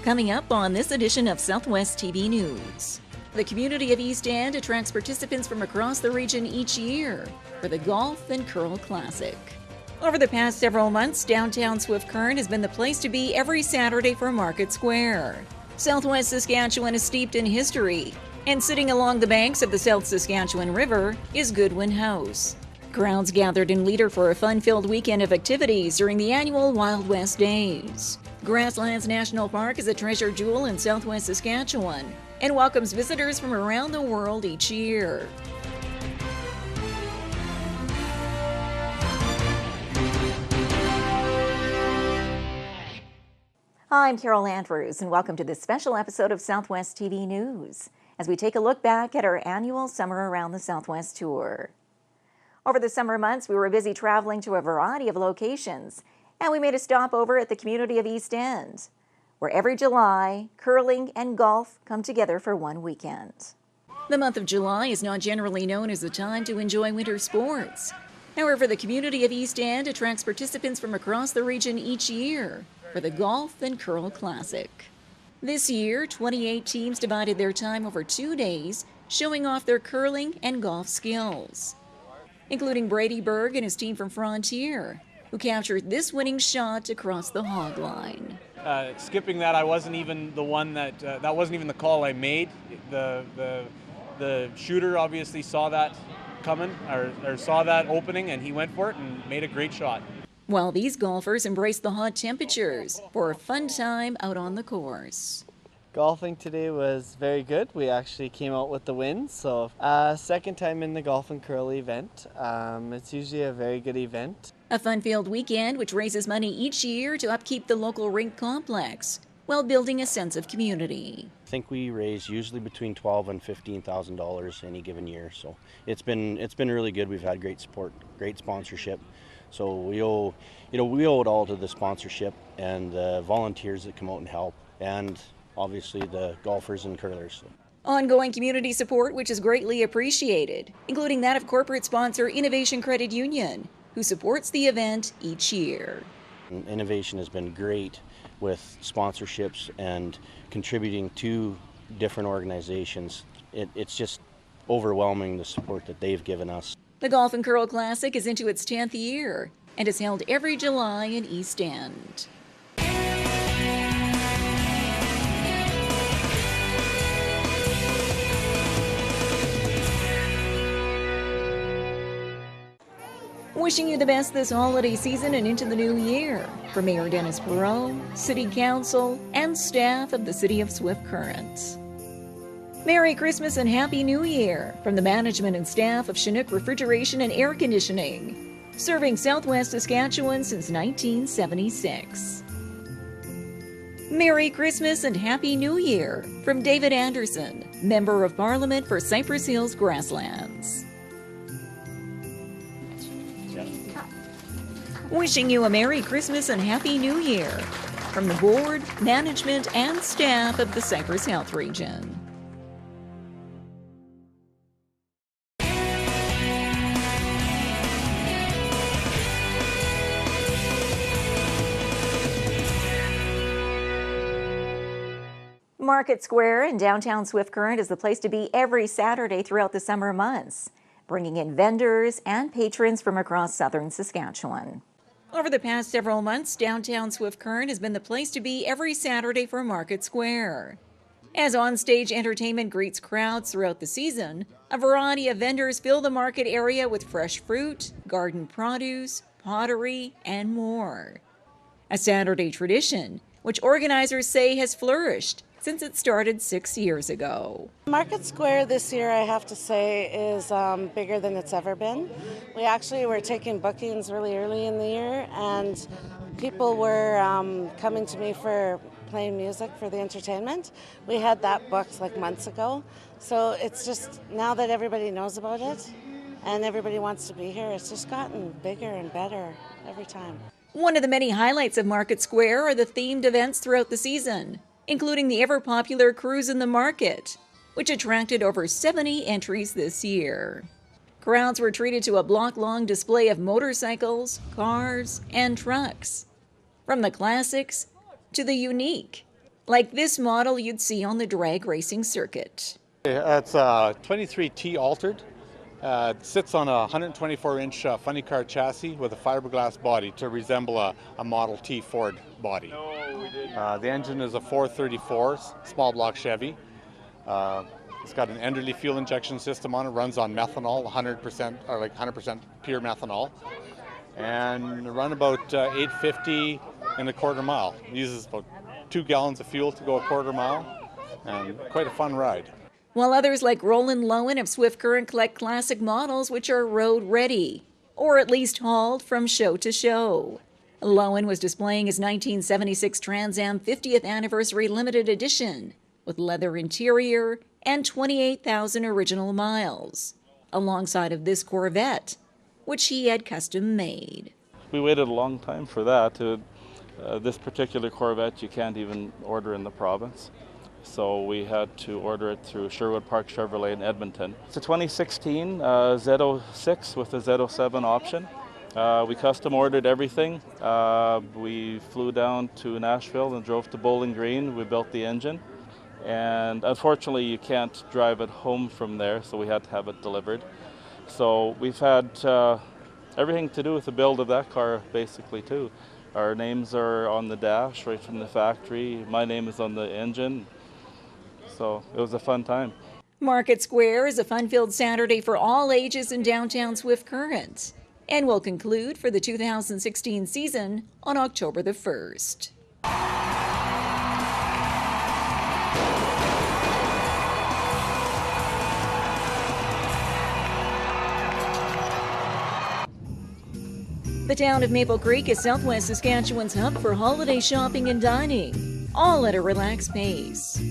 Coming up on this edition of Southwest TV News. The community of East End attracts participants from across the region each year for the Golf and Curl Classic. Over the past several months, downtown Swift Current has been the place to be every Saturday for Market Square. Southwest Saskatchewan is steeped in history, and sitting along the banks of the South Saskatchewan River is Goodwin House. Crowds gathered in Leader for a fun-filled weekend of activities during the annual Wild West Days. Grasslands National Park is a treasure jewel in Southwest Saskatchewan and welcomes visitors from around the world each year. Hi, I'm Carol Andrews, and welcome to this special episode of Southwest TV News as we take a look back at our annual Summer Around the Southwest tour. Over the summer months, we were busy traveling to a variety of locations, and we made a stopover at the community of East End, where every July, curling and golf come together for one weekend. The month of July is not generally known as a time to enjoy winter sports. However, the community of East End attracts participants from across the region each year for the Golf and Curl Classic. This year, 28 teams divided their time over 2 days, showing off their curling and golf skills, including Brady Berg and his team from Frontier, who captured this winning shot across the hog line. Skipping that, I wasn't even the one that wasn't even the call I made. The shooter obviously saw that coming, or saw that opening, and he went for it and made a great shot. While these golfers embraced the hot temperatures for a fun time out on the course. Golfing today was very good. We actually came out with the win, so second time in the Golf and Curl event. It's usually a very good event. A fun-filled weekend which raises money each year to upkeep the local rink complex while building a sense of community. I think we raise usually between $12,000 and $15,000 any given year, so it's been really good. We've had great support, great sponsorship, so we owe it all to the sponsorship and the volunteers that come out and help, and obviously the golfers and curlers. Ongoing community support which is greatly appreciated, including that of corporate sponsor Innovation Credit Union, who supports the event each year. Innovation has been great with sponsorships and contributing to different organizations. It's just overwhelming, the support that they've given us. The Golf and Curl Classic is into its 10th year and is held every July in East End. Wishing you the best this holiday season and into the new year from Mayor Dennis Perot, City Council, and staff of the City of Swift Current. Merry Christmas and Happy New Year from the management and staff of Chinook Refrigeration and Air Conditioning, serving Southwest Saskatchewan since 1976. Merry Christmas and Happy New Year from David Anderson, Member of Parliament for Cypress Hills Grasslands. Wishing you a Merry Christmas and Happy New Year from the board, management, and staff of the Cypress Health Region. Market Square in downtown Swift Current is the place to be every Saturday throughout the summer months, bringing in vendors and patrons from across southern Saskatchewan. Over the past several months, downtown Swift Current has been the place to be every Saturday for Market Square. As on-stage entertainment greets crowds throughout the season, a variety of vendors fill the market area with fresh fruit, garden produce, pottery, and more. A Saturday tradition, which organizers say has flourished since it started 6 years ago. Market Square this year, I have to say, is bigger than it's ever been. We actually were taking bookings really early in the year, and people were coming to me for playing music for the entertainment. We had that booked like months ago. So it's just, now that everybody knows about it and everybody wants to be here, it's just gotten bigger and better every time. One of the many highlights of Market Square are the themed events throughout the season, including the ever-popular Cruise in the Market, which attracted over 70 entries this year. Crowds were treated to a block-long display of motorcycles, cars, and trucks, from the classics to the unique, like this model you'd see on the drag racing circuit. It's a 23T altered. It sits on a 124-inch funny car chassis with a fiberglass body to resemble a Model T Ford body. The engine is a 434 small block Chevy. It's got an Enderley fuel injection system on it. Runs on methanol, 100% or like 100% pure methanol, and run about 850 in a quarter mile. It uses about 2 gallons of fuel to go a quarter mile, and quite a fun ride. While others like Roland Lowen of Swift Current collect classic models which are road ready, or at least hauled from show to show. Lowen was displaying his 1976 Trans Am 50th Anniversary Limited Edition with leather interior and 28,000 original miles, alongside of this Corvette, which he had custom made. We waited a long time for that. This particular Corvette you can't even order in the province. So we had to order it through Sherwood Park Chevrolet in Edmonton. It's a 2016 Z06 with a Z07 option. We custom ordered everything. We flew down to Nashville and drove to Bowling Green. We built the engine. And unfortunately you can't drive it home from there, so we had to have it delivered. So we've had everything to do with the build of that car basically too. Our names are on the dash right from the factory. My name is on the engine. So it was a fun time. Market Square is a fun-filled Saturday for all ages in downtown Swift Current, and will conclude for the 2016 season on October the 1st. The town of Maple Creek is southwest Saskatchewan's hub for holiday shopping and dining, all at a relaxed pace.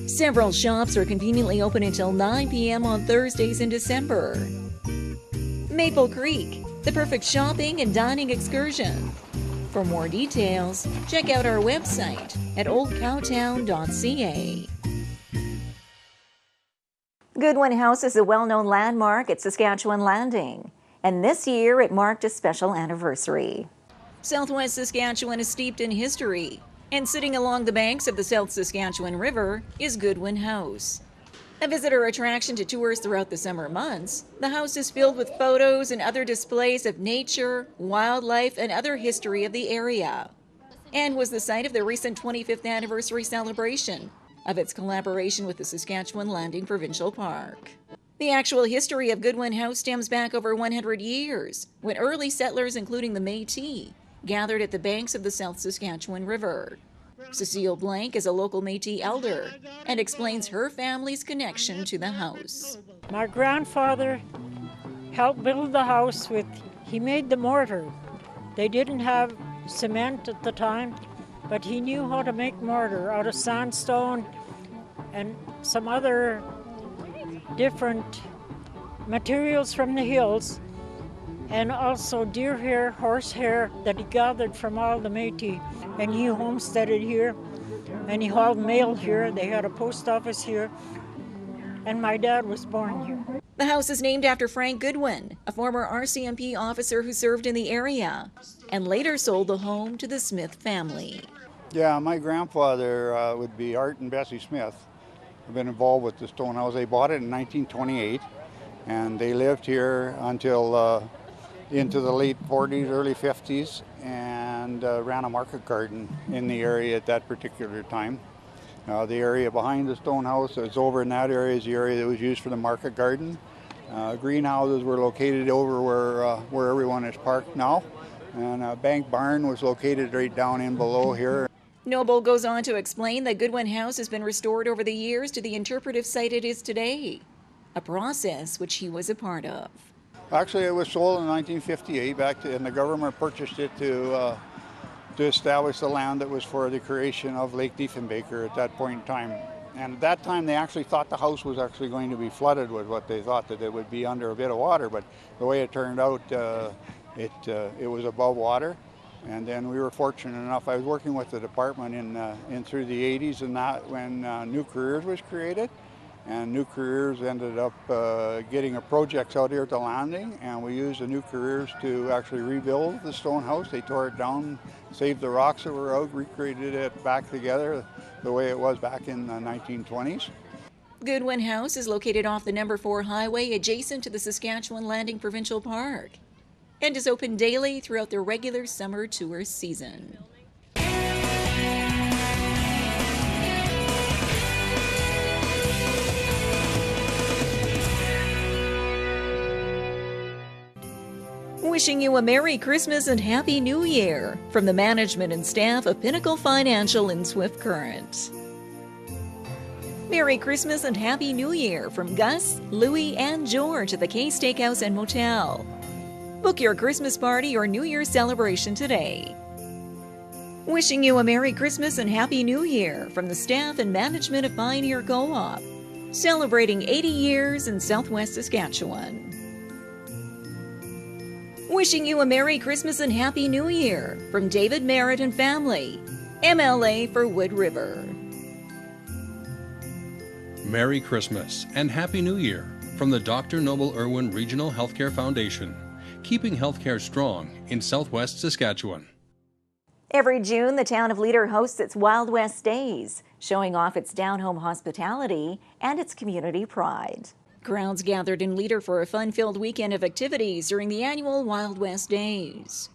Several shops are conveniently open until 9 p.m. on Thursdays in December. Maple Creek, the perfect shopping and dining excursion. For more details, check out our website at oldcowtown.ca. Goodwin House is a well-known landmark at Saskatchewan Landing, and this year it marked a special anniversary. Southwest Saskatchewan is steeped in history, and sitting along the banks of the South Saskatchewan River is Goodwin House. A visitor attraction to tours throughout the summer months, the house is filled with photos and other displays of nature, wildlife, and other history of the area, and was the site of the recent 25th anniversary celebration of its collaboration with the Saskatchewan Landing Provincial Park. The actual history of Goodwin House stems back over 100 years, when early settlers, including the Métis, gathered at the banks of the South Saskatchewan River. Cecile Blank is a local Métis elder and explains her family's connection to the house. My grandfather helped build the house he made the mortar. They didn't have cement at the time, but he knew how to make mortar out of sandstone and some other different materials from the hills, and also deer hair, horse hair that he gathered from all the Métis. And he homesteaded here, and he hauled mail here. They had a post office here, and my dad was born here. The house is named after Frank Goodwin, a former RCMP officer who served in the area, and later sold the home to the Smith family. Yeah, my grandfather would be Art and Bessie Smith. I've been involved with the stone house. They bought it in 1928, and they lived here until into the late 40s, early 50s, and ran a market garden in the area at that particular time. The area behind the stone house is over in that area is the area that was used for the market garden. Greenhouses were located over where everyone is parked now, and Bank Barn was located right down in below here. Noble goes on to explain that Goodwin House has been restored over the years to the interpretive site it is today, a process which he was a part of. Actually, it was sold in 1958 and the government purchased it to establish the land that was for the creation of Lake Diefenbaker at that point in time. And at that time, they actually thought the house was actually going to be flooded with what they thought that it would be under a bit of water, but the way it turned out, it was above water. And then we were fortunate enough, I was working with the department in through the 80s and that when New Careers was created. And New Careers ended up getting a project out here at the landing, and we used the New Careers to actually rebuild the stone house. They tore it down, saved the rocks that were out, recreated it back together. The the way it was back in the 1920s. Goodwin House is located off the number 4 highway adjacent to the Saskatchewan Landing Provincial Park and is open daily throughout the regular summer tourist season. Wishing you a Merry Christmas and Happy New Year from the management and staff of Pinnacle Financial in Swift Current. Merry Christmas and Happy New Year from Gus, Louie, and George at the K Steakhouse and Motel. Book your Christmas party or New Year's celebration today. Wishing you a Merry Christmas and Happy New Year from the staff and management of Pioneer Co-op, celebrating 80 years in Southwest Saskatchewan. Wishing you a Merry Christmas and Happy New Year from David Merritt and family, MLA for Wood River. Merry Christmas and Happy New Year from the Dr. Noble Irwin Regional Healthcare Foundation, keeping healthcare strong in Southwest Saskatchewan. Every June, the town of Leader hosts its Wild West Days, showing off its down-home hospitality and its community pride. Crowds gathered in Leader for a fun-filled weekend of activities during the annual Wild West Days.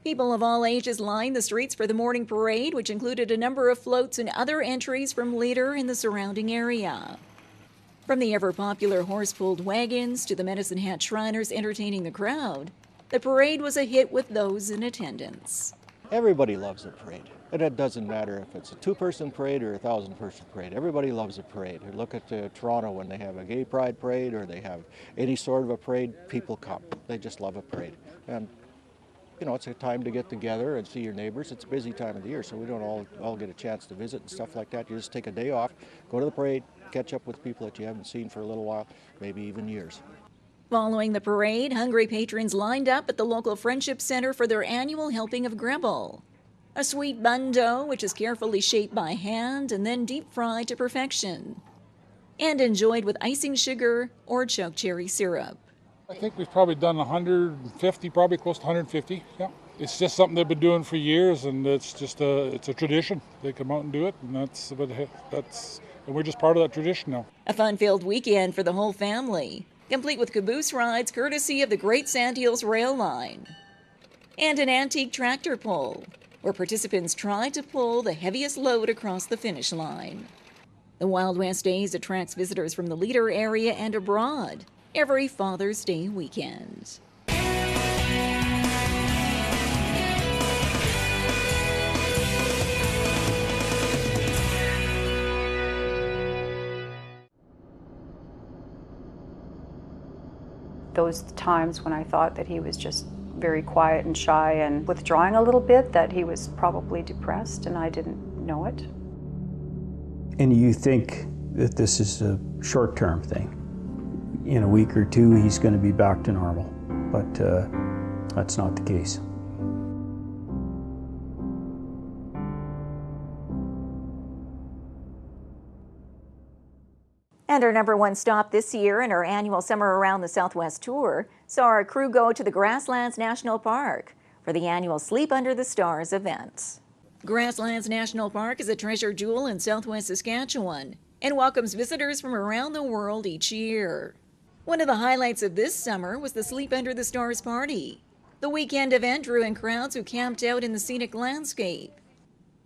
People of all ages lined the streets for the morning parade, which included a number of floats and other entries from Leader and the surrounding area. From the ever-popular horse-pulled wagons to the Medicine Hat Shriners entertaining the crowd, the parade was a hit with those in attendance. Everybody loves a parade. And it doesn't matter if it's a 2-person parade or a 1,000-person parade. Everybody loves a parade. Look at Toronto when they have a gay pride parade or they have any sort of a parade, people come. They just love a parade. And you know, it's a time to get together and see your neighbors. It's a busy time of the year, so we don't all get a chance to visit and stuff like that. You just take a day off, go to the parade, catch up with people that you haven't seen for a little while, maybe even years. Following the parade, hungry patrons lined up at the local Friendship Center for their annual helping of Grebel, a sweet bun dough which is carefully shaped by hand and then deep fried to perfection, and enjoyed with icing sugar or choke cherry syrup. I think we've probably done 150, probably close to 150. Yeah, it's just something they've been doing for years, and it's just it's a tradition. They come out and do it, and and we're just part of that tradition now. A fun-filled weekend for the whole family, complete with caboose rides courtesy of the Great Sand Hills Rail Line, and an antique tractor pull, where participants tried to pull the heaviest load across the finish line. The Wild West Days attracts visitors from the Leader area and abroad every Father's Day weekend. Those times when I thought that he was just very quiet and shy and withdrawing a little bit, that he was probably depressed and I didn't know it. And you think that this is a short-term thing. In a week or two, he's going to be back to normal, but that's not the case. And our number one stop this year in our annual Summer Around the Southwest tour saw our crew go to the Grasslands National Park for the annual Sleep Under the Stars event. Grasslands National Park is a treasure jewel in Southwest Saskatchewan and welcomes visitors from around the world each year. One of the highlights of this summer was the Sleep Under the Stars party. The weekend event drew in crowds who camped out in the scenic landscape,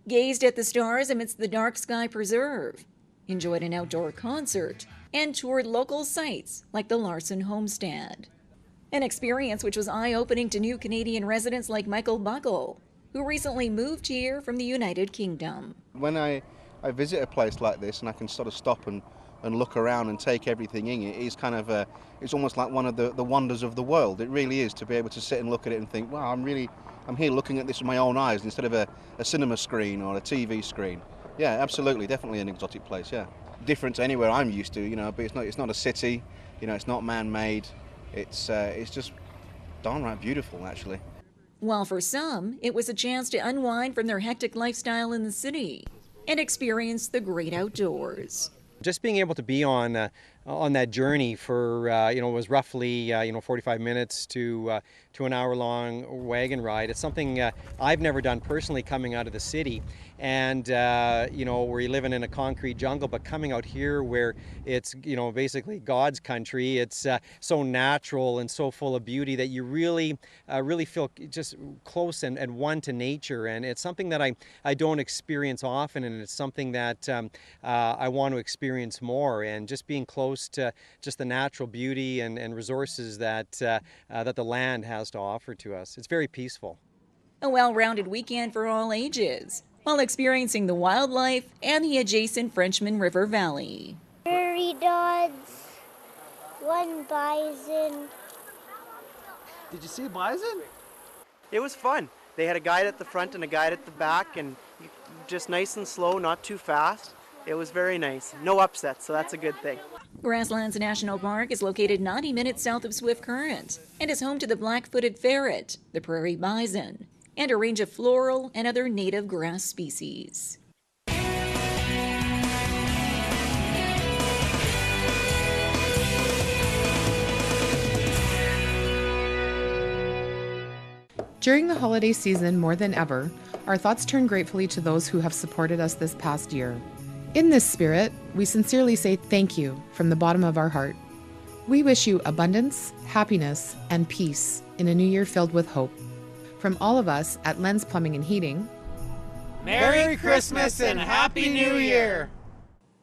gazed at the stars amidst the dark sky preserve, enjoyed an outdoor concert, and toured local sites like the Larson Homestead. An experience which was eye-opening to new Canadian residents like Michael Buckle, who recently moved here from the United Kingdom. When I visit a place like this and I can sort of stop and look around and take everything in, it is kind of it's almost like one of the wonders of the world. It really is, to be able to sit and look at it and think, wow, I'm here looking at this with my own eyes instead of a cinema screen or a TV screen. Yeah, absolutely, definitely an exotic place, yeah. Different to anywhere I'm used to, you know, but it's not a city, you know, it's not man-made. It's just downright beautiful, actually. While for some, it was a chance to unwind from their hectic lifestyle in the city and experience the great outdoors. Just being able to be on on that journey for it was roughly 45 minutes to an hour-long wagon ride. It's something I've never done personally coming out of the city, and where you're living in a concrete jungle, but coming out here where it's basically God's country. It's so natural and so full of beauty that you really feel just close and one to nature, and it's something that I don't experience often, and it's something that I want to experience more, and just being close to just the natural beauty and resources that the land has to offer to us. It's very peaceful. A well-rounded weekend for all ages, while experiencing the wildlife and the adjacent Frenchman River Valley. Prairie dogs, one bison. Did you see a bison? It was fun. They had a guide at the front and a guide at the back, and just nice and slow, not too fast. It was very nice. No upsets, so that's a good thing. Grasslands National Park is located 90 minutes south of Swift Current and is home to the black-footed ferret, the prairie bison, and a range of floral and other native grass species. During the holiday season, more than ever, our thoughts turn gratefully to those who have supported us this past year. In this spirit, we sincerely say thank you from the bottom of our heart. We wish you abundance, happiness, and peace in a new year filled with hope. From all of us at Lens Plumbing and Heating, Merry Christmas and Happy New Year!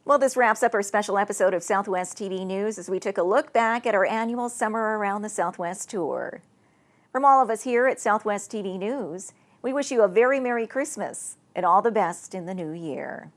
Well, this wraps up our special episode of Southwest TV News as we took a look back at our annual Summer Around the Southwest tour. From all of us here at Southwest TV News, we wish you a very Merry Christmas and all the best in the new year.